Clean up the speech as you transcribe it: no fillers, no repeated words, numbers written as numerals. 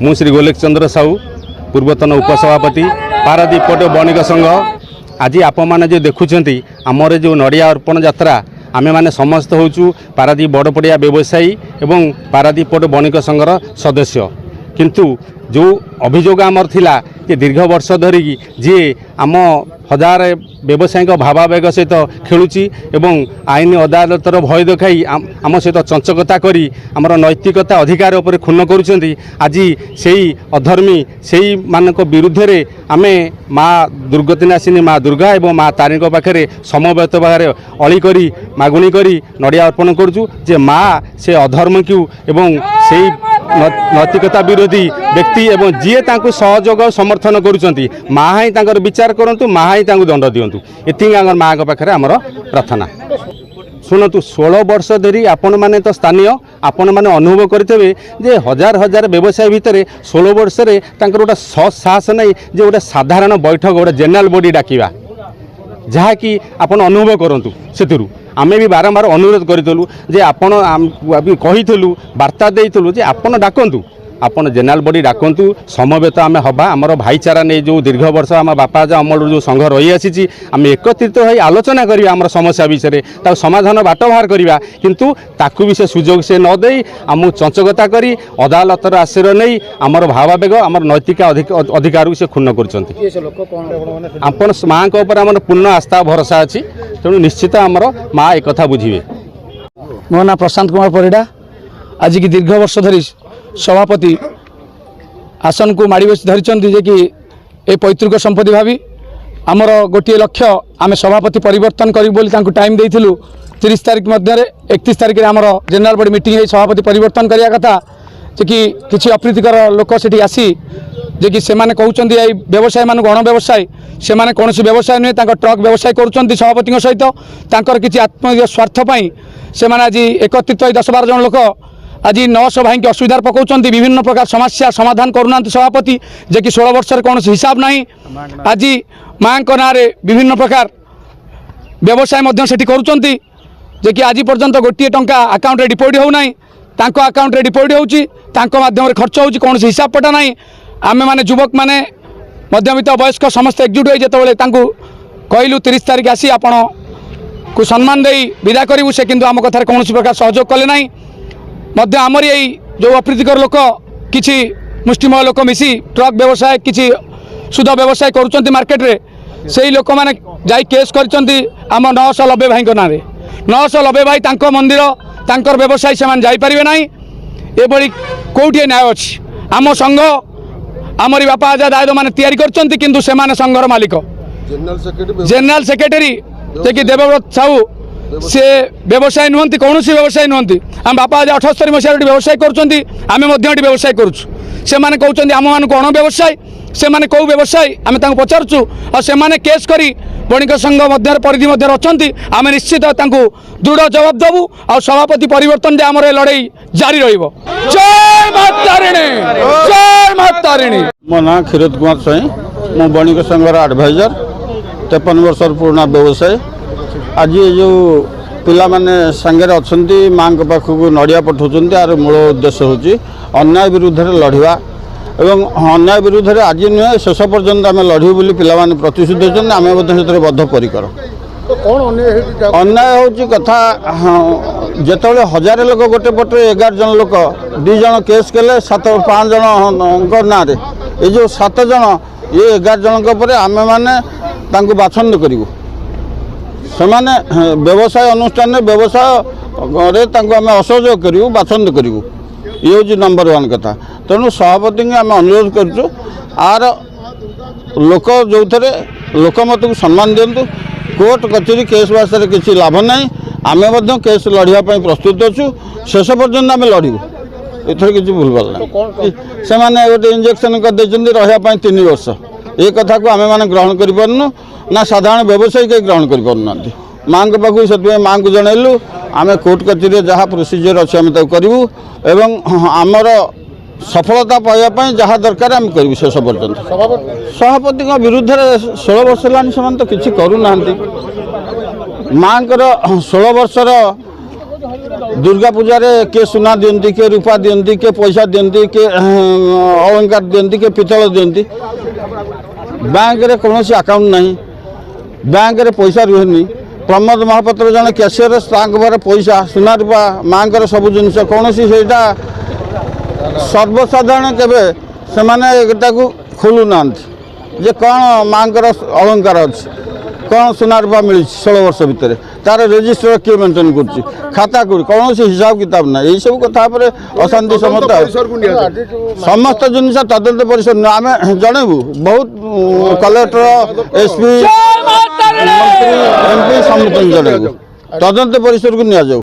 मु श्री गोलेख चंद्र साहू पूर्वतन उपसभापति पारादीप पट बणिक संघ। आज आप मैंने देखुं आमर जो नड़िया अर्पण यात्रा आमे माने समस्त होचु पारादीप बड़पड़िया व्यवसायी एवं पारादीप पट बणिक संघर सदस्य। किंतु जो अभियोग आमर थिला कि दीर्घ वर्ष धरिकी जी आम हजार व्यवसायी भावावेग सहित खेलुची एवं आईन अदालतर भय देखाई आम सहित चंचकता करी आमर नैतिकता अधिकार उपर खून करुछंती। आज से अधर्मी से मानक विरुद्ध रे आमे माँ दुर्गतिनाशिनी माँ दुर्गा एवं माँ तारी पाखे समवेत भाव अली करी मागुणी करी नड़िया अर्पण करुचु जे माँ से अधर्म क्यू एवं से नैतिकता विरोधी व्यक्ति एवं जी तांको सहयोग समर्थन करुचंती माँ ही तांकर विचार करंतु माँ ही तांको दंड दियंतु एथि आमर माँ पाखे आमर प्रार्थना। शुणु 16 वर्ष धरी आपण मैंने तो स्थानीय आपण मैंने अनुभव करेंगे जे हजार हजार व्यवसाय भितर 16 वर्ष रे तांकर गोटे साहस नहीं जे गोटे साधारण बैठक गोटे जेनराल बॉडी डाकिबा जहाँकि आपण अनुभव करंतु सेतिरु आमे भी बारंबार अनुरोध करूँ जे आपण कहीलु वार्ता देइलु जे आपण डाकंतु आपण जेनराल बॉडी डाकंतु समवेत आमे हबा आमर भाईचारा नहीं जो दीर्घ वर्ष आम बापा जा अमल जो संघ रही आसी आम एकत्रित हो आलोचना करिया आमर समस्या विषय ता समाधान बाट बाहर करिया किंतु ताकू भी से सुजोग से न देई आमु चंचकता करी अदालतर आश्रय नहीं आमर भावावेग आमर नैतिक अधिकार से क्षुण्ण कर आपण माँ के ऊपर आमर पूर्ण आस्था भरोसा अच्छी तेणु निश्चित आमर माँ एक कथा बुझे। मो ना प्रशांत कुमार परिडा आज की दीर्घ वर्ष धरी सभापति आसन को माड़ी बसी धरी जे कि ए पैतृक संपत्ति भावी आमर गोटे लक्ष्य आम सभापति परिवर्तन करूँ टाइम देइथिलु 30 तारिख मध्य 31 तारिख में आमर जेनराल बॉडी मीटिंग है सभापति परिवर्तन करिया कथा जे कि किछि अप्रीतिकर लोक सेठी आसी जे कि से माने कहउचंदी ए व्यवसाय मान गण व्यवसाय से माने कोनोसी व्यवसाय नुहे तांकर ट्रक व्यवसाय करूचंदी सभापति सहित तांकर किछि आत्म स्वार्थ पई से माने आज एकत्रित 10-12 जन लोक आज 900 भाई की असुविधा पकाउछंती विभिन्न प्रकार समस्या समाधान करूना सभापति जे कि 16 वर्ष कौन हिसाब नहीं आज माँ को ना विभिन्न प्रकार व्यवसाय करुछंती जे कि आज पर्यंत गोटे टंका अकाउंट रे डिपोजिट हो नहीं तांको अकाउंट रे डिपोजिट होउची तांको माध्यम रे खर्च होउची कौन हिसाब पटा नहीं आमे माने युवक माने मध्यमित वयस्क समस्त एकजुट हो जेतबेले तांको कहलु 30 तारिख आसी आपण को सम्मान देई विदा करिवु से किंतु आम कथार कौन प्रकार सहयोग कले नहीं मध्य आमर यही जो अप्रीतिकर लोक किसी मुष्टिमय लोक मिसी ट्रक व्यवसाय किसी सुध व्यवसाय करुँच मार्केट रे से लोक मैंने जाई केस करछंती आम 990 भाई ना 990 भाई तांको मंदिर तांकर व्यवसाय से जापारे ना ये कौटे न्याय अच्छी आम संघ आमरी बापा आजा दायद मैंने तैयारी करछंती किंतु से माने संघर मालिक जनरल सेक्रेटरी जे कि देवव्रत साहू से व्यवसाय नुहति कौन व्यवसाय नुहति आम बापा आज 78 मसीह व्यवसाय करें व्यवसाय करुँ से मैंने कहते आम मान गण व्यवसाय से मैंने कौ व्यवसाय आम पचारूँ और से मैंने केस करी बणिक संघ मध्य परिधि मध्य अच्छा आम निश्चित दृढ़ जवाब देवु और सभापति परिवर्तन जे आम लड़ाई जारी जय माता तारिणी जय माता तारिणी। मो ना क्षीरोद कुमार स्वाई मो बणिक संघर एडभाइजर 53 वर्ष पुराना व्यवसाय आज जो पिला माने संगे अच्छा माँ के पाखक नड़िया पठाउछन्ती आर मूल उद्देश्य होची अन्याय विरुद्ध लड़वा एवं अन्याय विरुद्ध आज नुहे शेष पर्यंत आम लड़ू बोली पिला माने प्रतिश्रुति होती आम बद्धपरिकर अन्याय हूँ कथा जिते 1000 लोक गोटे पटे 11 जन लोक 2 जन केस कले 5 जन ना ये जो 7 जन ये 11 जन आम मैंने बाछंद करूँ से व्यवसाय अनुष्ठान व्यवसाय आम असहयोग करूँ बाछंद करूँ ये हूँ नंबर 1 कथा तेणु सभापति आम अनुरोध करूँ आर लोक जो थे लोकमत को सम्मान दिंतु कोर्ट कचेरी केस बास्ते किसी लाभ ना आम केस लड़ाई प्रस्तुत अच्छु शेष पर्यंत आम लड़ू एथर किसी भूलभाल ना से मैंने गोटे इंजेक्शन करदे रहा 3 वर्ष ये कथा को आम मैंने ग्रहण करूँ ना साधारण व्यवसायी कहीं ग्रहण कर माँ के पाखु से माँ को जनइलु आम कोर्ट कचेरी जहाँ प्रोसीजर अच्छे आम करूँ एवं आमर सफलता पाइबा जहाँ दरकार आम करूँ शेष पर्यंत सभापति विरुद्ध 16 वर्ष है तो किसी करूना माँ 16 वर्षर दुर्गा पूजा रे के सुना दियंती के रूपा दियंती के पैसा दियंती के अलंकार दियंती के पितल दियंती बैंक रे कौन अकाउंट नहीं बैंक रे पैसा रुहेनी प्रमोद महापात्र जन कैशियर पैसा सुना रूपा माँ सब जिनस कौन से सर्वसाधारण केवे से खोलु ना जे कौन माँ अलंकार अच्छी कौन सुना रूपा मिली 16 वर्ष भितर तार रेजिस्टर किए मेंटेन कर खाता कौन हिसाब किताब ना यही सब कथा अशांति समस्त जिन तदंत परिसर आम जनबू बहुत कलेक्टर एसपी मंत्री एमपी समस्त जनबू तदंत परिसर को नि जाऊ।